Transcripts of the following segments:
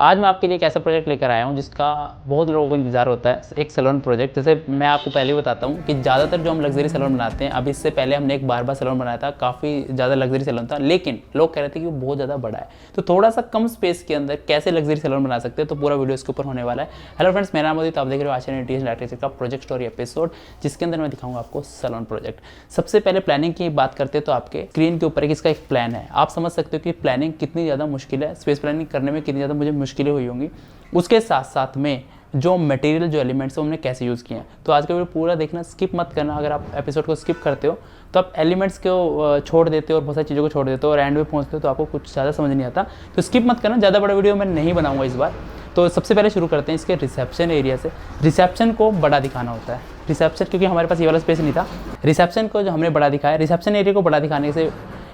आज मैं आपके लिए एक ऐसा प्रोजेक्ट लेकर आया हूँ जिसका बहुत लोगों को इंतजार होता है, एक सैलून प्रोजेक्ट। जैसे मैं आपको पहले ही बताता हूँ कि ज़्यादातर जो हम लग्जरी सैलून बनाते हैं, अब इससे पहले हमने एक बार सैलून बनाया था, काफ़ी ज़्यादा लग्जरी सैलून था, लेकिन लोग कह रहे थे कि वो बहुत ज़्यादा बड़ा है। तो थोड़ा सा कम स्पेस के अंदर कैसे लग्जरी सैलून बना सकते हैं, तो पूरा वीडियो इसके ऊपर होने वाला है। हेलो फ्रेंड्स, मेरा नाम है, आप देख रहे हो आशियान इंटीरियर आर्किटेक्चर का प्रोजेक्ट स्टोरी एपिसोड, जिसके अंदर मैं दिखाऊंगा आपको सैलून प्रोजेक्ट। सबसे पहले प्लानिंग की बात करते हैं तो आपके स्क्रीन के ऊपर इसका एक प्लान है। आप समझ सकते हो कि प्लानिंग कितनी ज़्यादा मुश्किल है, स्पेस प्लानिंग करने में कितनी ज़्यादा मुझे मुश्किलें हुई होंगी। उसके साथ साथ में जो मटेरियल, जो एलिमेंट्स हैं, हमने कैसे यूज़ किए हैं। तो आज का वीडियो पूरा देखना, स्किप मत करना। अगर आप एपिसोड को स्किप करते हो तो आप एलिमेंट्स को छोड़ देते हो और बहुत सारी चीज़ों को छोड़ देते हो और एंड में पहुंचते हो तो आपको कुछ ज़्यादा समझ नहीं आता। तो स्किप मत करना, ज़्यादा बड़ा वीडियो मैं नहीं बनाऊंगा इस बार। तो सबसे पहले शुरू करते हैं इसके रिसेप्शन एरिया से। रिसेप्शन को बड़ा दिखाना होता है। रिसेप्शन, क्योंकि हमारे पास ये वाला स्पेस नहीं था, रिसेप्शन को जो हमने बड़ा दिखाया, रिसेप्शन एरिया को बड़ा दिखाने से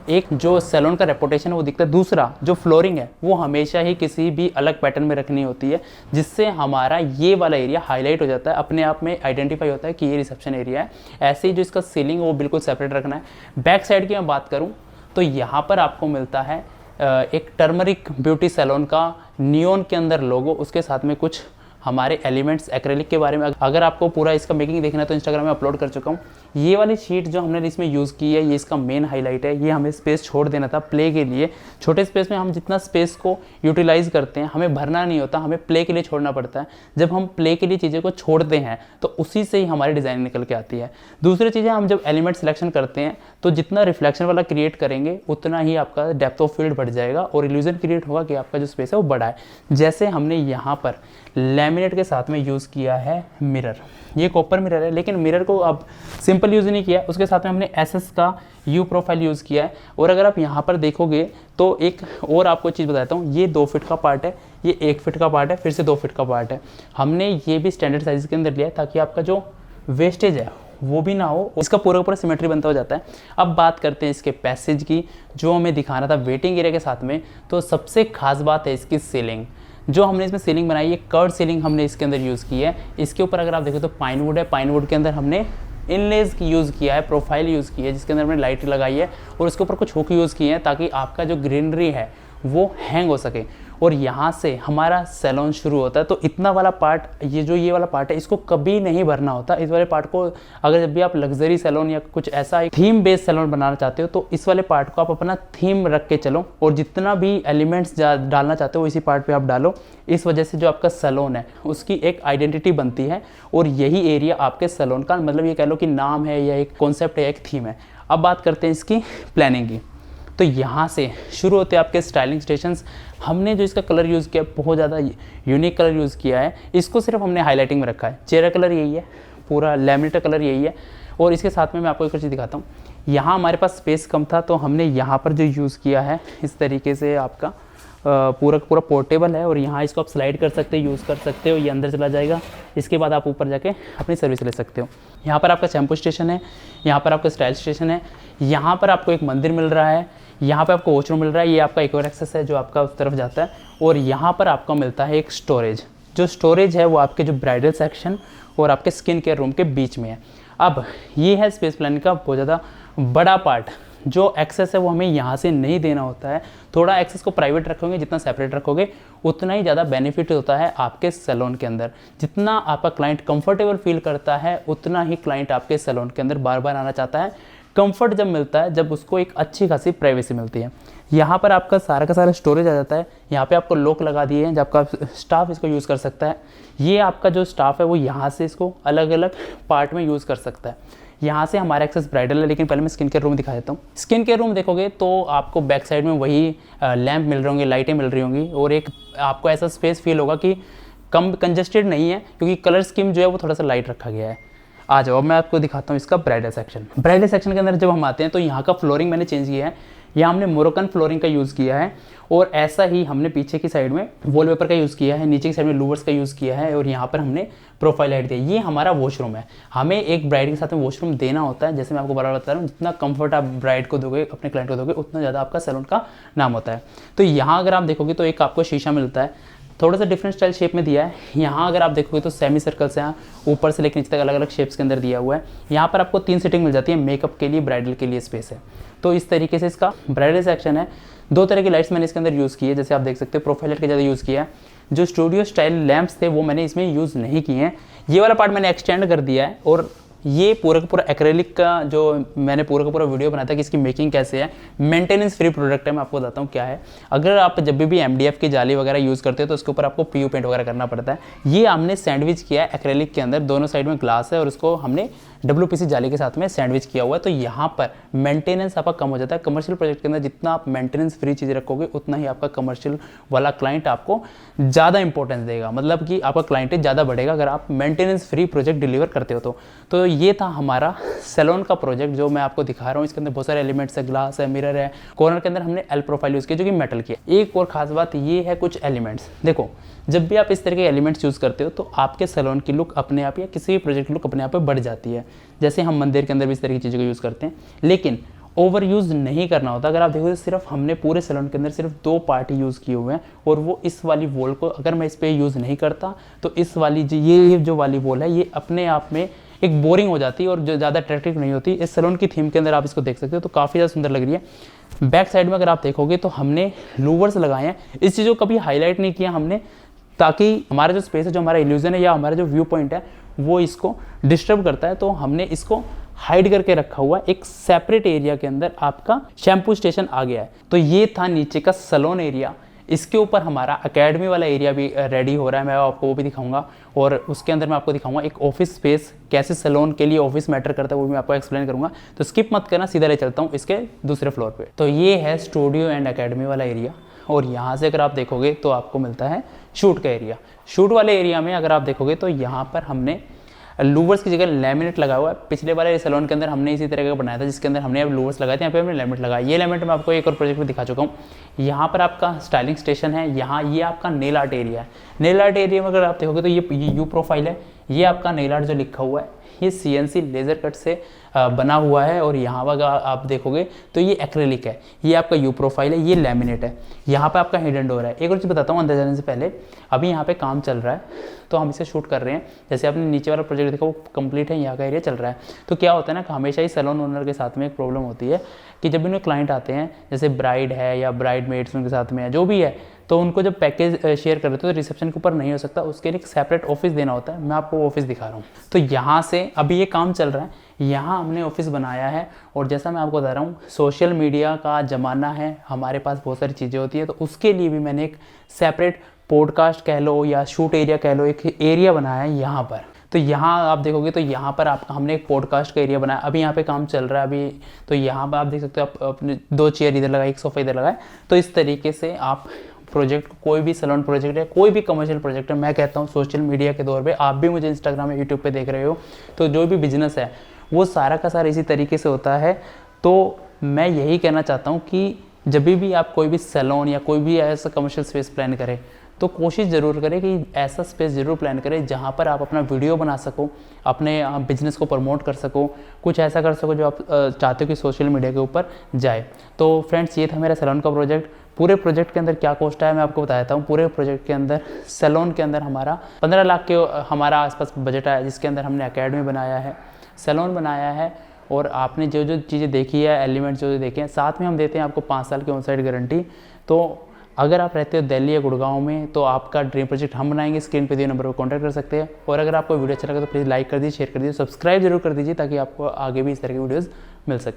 एक जो सैलून का रेपुटेशन है वो दिखता है। दूसरा, जो फ्लोरिंग है वो हमेशा ही किसी भी अलग पैटर्न में रखनी होती है, जिससे हमारा ये वाला एरिया हाईलाइट हो जाता है, अपने आप में आइडेंटिफाई होता है कि ये रिसेप्शन एरिया है। ऐसे ही जो इसका सीलिंग है वो बिल्कुल सेपरेट रखना है। बैक साइड की मैं बात करूँ तो यहाँ पर आपको मिलता है एक टर्मरिक ब्यूटी सैलून का नियॉन के अंदर लोगो, उसके साथ में कुछ हमारे एलिमेंट्स एक्रेलिक के बारे में अगर आपको पूरा इसका मेकिंग देखना है तो इंस्टाग्राम में अपलोड कर चुका हूँ। ये वाली शीट जो हमने इसमें यूज़ की है, ये इसका मेन हाईलाइट है। ये हमें स्पेस छोड़ देना था प्ले के लिए। छोटे स्पेस में हम जितना स्पेस को यूटिलाइज करते हैं, हमें भरना नहीं होता, हमें प्ले के लिए छोड़ना पड़ता है। जब हम प्ले के लिए चीज़ें को छोड़ते हैं तो उसी से ही हमारी डिज़ाइन निकल के आती है। दूसरी चीज़ें, हम जब एलिमेंट सिलेक्शन करते हैं तो जितना रिफ्लेक्शन वाला क्रिएट करेंगे उतना ही आपका डेप्थ ऑफ फील्ड बढ़ जाएगा और इल्यूजन क्रिएट होगा कि आपका जो स्पेस है वो बड़ा है। जैसे हमने यहाँ पर लैमिनेट के साथ में यूज़ किया है मिरर, ये कॉपर मिरर है, लेकिन मिरर को अब सिंपल यूज़ नहीं किया, उसके साथ में हमने एसएस का यू प्रोफाइल यूज़ किया है। और अगर आप यहाँ पर देखोगे तो एक और आपको चीज़ बताता हूँ, ये 2 फीट का पार्ट है, ये 1 फीट का पार्ट है, फिर से 2 फीट का पार्ट है। हमने ये भी स्टैंडर्ड साइज के अंदर लिया है ताकि आपका जो वेस्टेज है वो भी ना हो, इसका पूरा पूरा सिमेट्री बनता हो जाता है। अब बात करते हैं इसके पैसेज की, जो हमें दिखाना था वेटिंग एरिया के साथ में। तो सबसे खास बात है इसकी सीलिंग। जो हमने इसमें सीलिंग बनाई है, कर्व सीलिंग हमने इसके अंदर यूज़ की है। इसके ऊपर अगर आप देखो तो पाइन वुड है, पाइन वुड के अंदर हमने इनलेज की यूज़ किया है, प्रोफाइल यूज़ की है, जिसके अंदर हमने लाइट लगाई है और उसके ऊपर कुछ हुक यूज़ किए हैं ताकि आपका जो ग्रीनरी है वो हैंग हो सके। और यहाँ से हमारा सैलून शुरू होता है। तो इतना वाला पार्ट, ये वाला पार्ट है, इसको कभी नहीं भरना होता। इस वाले पार्ट को अगर जब भी आप लग्जरी सैलून या कुछ ऐसा एक थीम बेस्ड सैलून बनाना चाहते हो तो इस वाले पार्ट को आप अपना थीम रख के चलो और जितना भी एलिमेंट्स डालना चाहते हो इसी पार्ट पे आप डालो। इस वजह से जो आपका सैलून है उसकी एक आइडेंटिटी बनती है और यही एरिया आपके सैलून का, मतलब ये कह लो कि नाम है या एक कॉन्सेप्ट है, एक थीम है। अब बात करते हैं इसकी प्लानिंग की। तो यहाँ से शुरू होते हैं आपके स्टाइलिंग स्टेशंस। हमने जो इसका कलर यूज़ किया, बहुत ज़्यादा यूनिक कलर यूज़ किया है। इसको सिर्फ हमने हाईलाइटिंग में रखा है। चेहरा कलर यही है, पूरा लैमिनेटर कलर यही है। और इसके साथ में मैं आपको एक चीज़ दिखाता हूँ। यहाँ हमारे पास स्पेस कम था तो हमने यहाँ पर जो यूज़ किया है इस तरीके से आपका पूरा पूरा पोर्टेबल है और यहाँ इसको आप स्लाइड कर सकते हो, यूज़ कर सकते हो, ये अंदर चला जाएगा। इसके बाद आप ऊपर जाके अपनी सर्विस ले सकते हो। यहाँ पर आपका शैम्पू स्टेशन है, यहाँ पर आपका स्टाइल स्टेशन है, यहाँ पर आपको एक मंदिर मिल रहा है, यहाँ पे आपको वॉशरूम मिल रहा है, ये आपका एक्वायर एक्सेस है जो आपका उस तरफ जाता है। और यहाँ पर आपको मिलता है एक स्टोरेज। जो स्टोरेज है वो आपके जो ब्राइडल सेक्शन और आपके स्किन केयर रूम के बीच में है। अब ये है स्पेस प्लानिंग का बहुत ज़्यादा बड़ा पार्ट। जो एक्सेस है वो हमें यहाँ से नहीं देना होता है। थोड़ा एक्सेस को प्राइवेट रखोगे, जितना सेपरेट रखोगे उतना ही ज़्यादा बेनिफिट होता है आपके सैलून के अंदर। जितना आपका क्लाइंट कंफर्टेबल फील करता है उतना ही क्लाइंट आपके सैलून के अंदर बार बार आना चाहता है। कंफर्ट जब मिलता है, जब उसको एक अच्छी खासी प्राइवेसी मिलती है। यहाँ पर आपका सारा का सारा स्टोरेज आ जाता है। यहाँ पे आपको लॉक लगा दिए हैं, जब आपका स्टाफ इसको यूज़ कर सकता है। ये आपका जो स्टाफ है वो यहाँ से इसको अलग अलग पार्ट में यूज़ कर सकता है। यहाँ से हमारा एक्सेस ब्राइडल है, लेकिन पहले मैं स्किन केयर रूम दिखा देता हूँ। स्किन केयर रूम देखोगे तो आपको बैक साइड में वही लैंप मिल रहे होंगे, लाइटें मिल रही होंगी और एक आपको ऐसा स्पेस फील होगा कि कम कंजस्टेड नहीं है, क्योंकि कलर स्कीम जो है वो थोड़ा सा लाइट रखा गया है। आ जाओ, अब मैं आपको दिखाता हूँ इसका ब्राइडल सेक्शन। ब्राइडल सेक्शन के अंदर जब हम आते हैं तो यहाँ का फ्लोरिंग मैंने चेंज किया है। यहाँ हमने मोरोकन फ्लोरिंग का यूज़ किया है और ऐसा ही हमने पीछे की साइड में वॉलपेपर का यूज़ किया है, नीचे की साइड में लूवर्स का यूज़ किया है और यहाँ पर हमने प्रोफाइल लाइट दिया। ये हमारा वॉशरूम है। हमें एक ब्राइड के साथ में वॉशरूम देना होता है। जैसे मैं आपको बार बता रहा हूँ, जितना कंफर्ट आप ब्राइड को दोगे, अपने क्लाइंट को दोगे, उतना ज़्यादा आपका सैलून का नाम होता है। तो यहाँ अगर आप देखोगे तो एक आपको शीशा मिलता है, थोड़ा सा डिफरेंट स्टाइल शेप में दिया है। यहाँ अगर आप देखोगे तो सेमी सर्कल्स हैं, ऊपर से लेकर नीचे तक अलग अलग शेप्स के अंदर दिया हुआ है। यहाँ पर आपको 3 सीटिंग मिल जाती है, मेकअप के लिए, ब्राइडल के लिए स्पेस है। तो इस तरीके से इसका ब्राइडल सेक्शन है। 2 तरह की लाइट्स मैंने इसके अंदर यूज़ की है, जैसे आप देख सकते हो प्रोफाइल लाइट का ज़्यादा यूज़ किया है। जो स्टूडियो स्टाइल लैंप्स थे वो मैंने इसमें यूज़ नहीं किए हैं। ये वाला पार्ट मैंने एक्सटेंड कर दिया है और ये पूरा का पूरा एक्रेलिक का जो मैंने पूरा का पूरा वीडियो बनाया था कि इसकी मेकिंग कैसे है। मेंटेनेंस फ्री प्रोडक्ट है, मैं आपको बताता हूँ क्या है। अगर आप जब भी MDF की जाली वगैरह यूज़ करते हो तो उसके ऊपर आपको PU पेंट वगैरह करना पड़ता है। ये हमने सैंडविच किया है एक्रेलिक के अंदर, दोनों साइड में ग्लास है और उसको हमने WPC जाली के साथ में सैंडविच किया हुआ है। तो यहाँ पर मेंटेनेंस आपका कम हो जाता है। कमर्शियल प्रोजेक्ट के अंदर जितना आप मेंटेनेंस फ्री चीज़ रखोगे उतना ही आपका कमर्शियल वाला क्लाइंट आपको ज़्यादा इंपॉर्टेंस देगा, मतलब कि आपका क्लाइंटेज ज़्यादा बढ़ेगा अगर आप मेंटेनेंस फ्री प्रोजेक्ट डिलीवर करते हो तो ये था हमारा सैलून का प्रोजेक्ट जो मैं आपको दिखा रहा हूँ। इसके अंदर बहुत सारे एलिमेंट्स है, ग्लास है, मिरर है, कॉर्नर के अंदर हमने L प्रोफाइल यूज़ किया जो कि मेटल की है। एक और खास बात ये है कुछ एलिमेंट्स, देखो जब भी आप इस तरह के एलिमेंट्स यूज़ करते हो तो आपके सैलून की लुक अपने आप या किसी भी प्रोजेक्ट की लुक अपने आप पे बढ़ जाती है। जैसे हम मंदिर के अंदर भी इस तरह की चीज़ों को यूज़ करते हैं, लेकिन ओवर यूज़ नहीं करना होता। अगर आप देखो तो सिर्फ हमने पूरे सैलून के अंदर सिर्फ 2 पार्ट यूज़ किए हुए हैं और वो इस वाली वॉल को अगर मैं इस पर यूज़ नहीं करता तो इस वाली ये जो वाली वॉल है ये अपने आप में एक बोरिंग हो जाती है और जो ज़्यादा अट्रैक्टिव नहीं होती। इस सैलून की थीम के अंदर आप इसको देख सकते हो तो काफ़ी ज़्यादा सुंदर लग रही है। बैक साइड में अगर आप देखोगे तो हमने लूवर्स लगाए हैं। इस चीज़ को कभी हाईलाइट नहीं किया हमने ताकि हमारा जो स्पेस है, जो हमारा इल्यूजन है या हमारा जो व्यू पॉइंट है वो इसको डिस्टर्ब करता है, तो हमने इसको हाइड करके रखा हुआ। एक सेपरेट एरिया के अंदर आपका शैम्पू स्टेशन आ गया है। तो ये था नीचे का सैलून एरिया। इसके ऊपर हमारा एकेडमी वाला एरिया भी रेडी हो रहा है, मैं आपको वो भी दिखाऊंगा और उसके अंदर मैं आपको दिखाऊंगा एक ऑफिस स्पेस कैसे सैलून के लिए ऑफिस मैटर करता है वो भी मैं आपको एक्सप्लेन करूंगा। तो स्किप मत करना, सीधा ले चलता हूँ इसके दूसरे फ्लोर पे। तो ये है स्टूडियो एंड एकेडमी वाला एरिया और यहाँ से अगर आप देखोगे तो आपको मिलता है शूट का एरिया। शूट वाले एरिया में अगर आप देखोगे तो यहाँ पर हमने लूवर्स की जगह लैमिनेट लगाया हुआ है। पिछले वाले सैलून के अंदर हमने इसी तरह का बनाया था जिसके अंदर हमने अब लूवर्स लगाए थे, यहाँ पे हमने लैमिनेट लगाया। ये लैमिनेट मैं आपको एक और प्रोजेक्ट में दिखा चुका हूँ। यहाँ पर आपका स्टाइलिंग स्टेशन है, यहाँ ये आपका नेल आर्ट एरिया है। नेल आर्ट एरिया में अगर आप देखोगे तो ये यू प्रोफाइल है। ये आपका नेल आर्ट जो लिखा हुआ है ये CNC लेज़र कट से बना हुआ है और यहाँ पर आप देखोगे तो ये एक्रेलिक है। ये आपका यू प्रोफाइल है, ये लैमिनेट है। यहाँ पे आपका हिडन डोर है। एक और चीज़ बताता हूँ अंदर जाने से पहले, अभी यहाँ पे काम चल रहा है तो हम इसे शूट कर रहे हैं। जैसे आपने नीचे वाला प्रोजेक्ट देखा वो कंप्लीट है, यहाँ का एरिया चल रहा है। तो क्या होता है ना कि हमेशा ही सैलून ओनर के साथ में एक प्रॉब्लम होती है कि जब उन्हें क्लाइंट आते हैं, जैसे ब्राइड है या ब्राइड मेड्स उनके साथ में है, जो भी है, तो उनको जब पैकेज शेयर कर देते हो तो रिसेप्शन के ऊपर नहीं हो सकता, उसके लिए एक सेपरेट ऑफिस देना होता है। मैं आपको ऑफिस दिखा रहा हूँ। तो यहाँ से अभी ये काम चल रहा है, यहाँ हमने ऑफिस बनाया है और जैसा मैं आपको बता रहा हूँ सोशल मीडिया का ज़माना है, हमारे पास बहुत सारी चीज़ें होती है, तो उसके लिए भी मैंने एक सेपरेट पॉडकास्ट कह लो या शूट एरिया कह लो, एक एरिया बनाया है यहाँ पर। तो यहाँ आप देखोगे तो यहाँ पर आपका हमने एक पॉडकास्ट का एरिया बनाया। अभी यहाँ पे काम चल रहा है अभी, तो यहाँ पर आप देख सकते हो, आप अपने 2 चेयर इधर लगाए, 1 सोफा इधर लगाए। तो इस तरीके से आप प्रोजेक्ट, कोई भी सैलून प्रोजेक्ट है, कोई भी कमर्शियल प्रोजेक्ट है, मैं कहता हूँ सोशल मीडिया के दौर पे, आप भी मुझे इंस्टाग्राम या यूट्यूब पे देख रहे हो, तो जो भी बिजनेस है वो सारा का सारा इसी तरीके से होता है। तो मैं यही कहना चाहता हूँ कि जब भी आप कोई भी सैलून या कोई भी ऐसा कमर्शियल स्पेस प्लान करें तो कोशिश ज़रूर करें कि ऐसा स्पेस ज़रूर प्लान करें जहाँ पर आप अपना वीडियो बना सको, अपने बिजनेस को प्रमोट कर सको, कुछ ऐसा कर सको जो आप चाहते हो कि सोशल मीडिया के ऊपर जाए। तो फ्रेंड्स, ये था मेरा सैलून का प्रोजेक्ट। पूरे प्रोजेक्ट के अंदर क्या कॉस्ट है मैं आपको बता देता हूँ। पूरे प्रोजेक्ट के अंदर सैलून के अंदर हमारा 15 लाख के हमारा आसपास बजट आया, जिसके अंदर हमने एकेडमी बनाया है, सैलून बनाया है और आपने जो जो चीज़ें देखी है, एलिमेंट्स जो देखे हैं, साथ में हम देते हैं आपको 5 साल की ऑन साइट गारंटी। तो अगर आप रहते हो दिल्ली या गुड़गांव में तो आपका ड्रीम प्रोजेक्ट हम बनाएंगे। स्क्रीन पे दिए नंबर पर कॉन्टैक्ट कर सकते हैं। और अगर आपको वीडियो अच्छा लगा तो प्लीज़ लाइक कर दीजिए, शेयर कर दीजिए, सब्सक्राइब जरूर कर दीजिए ताकि आपको आगे भी इस तरह की वीडियोज़ मिल सके।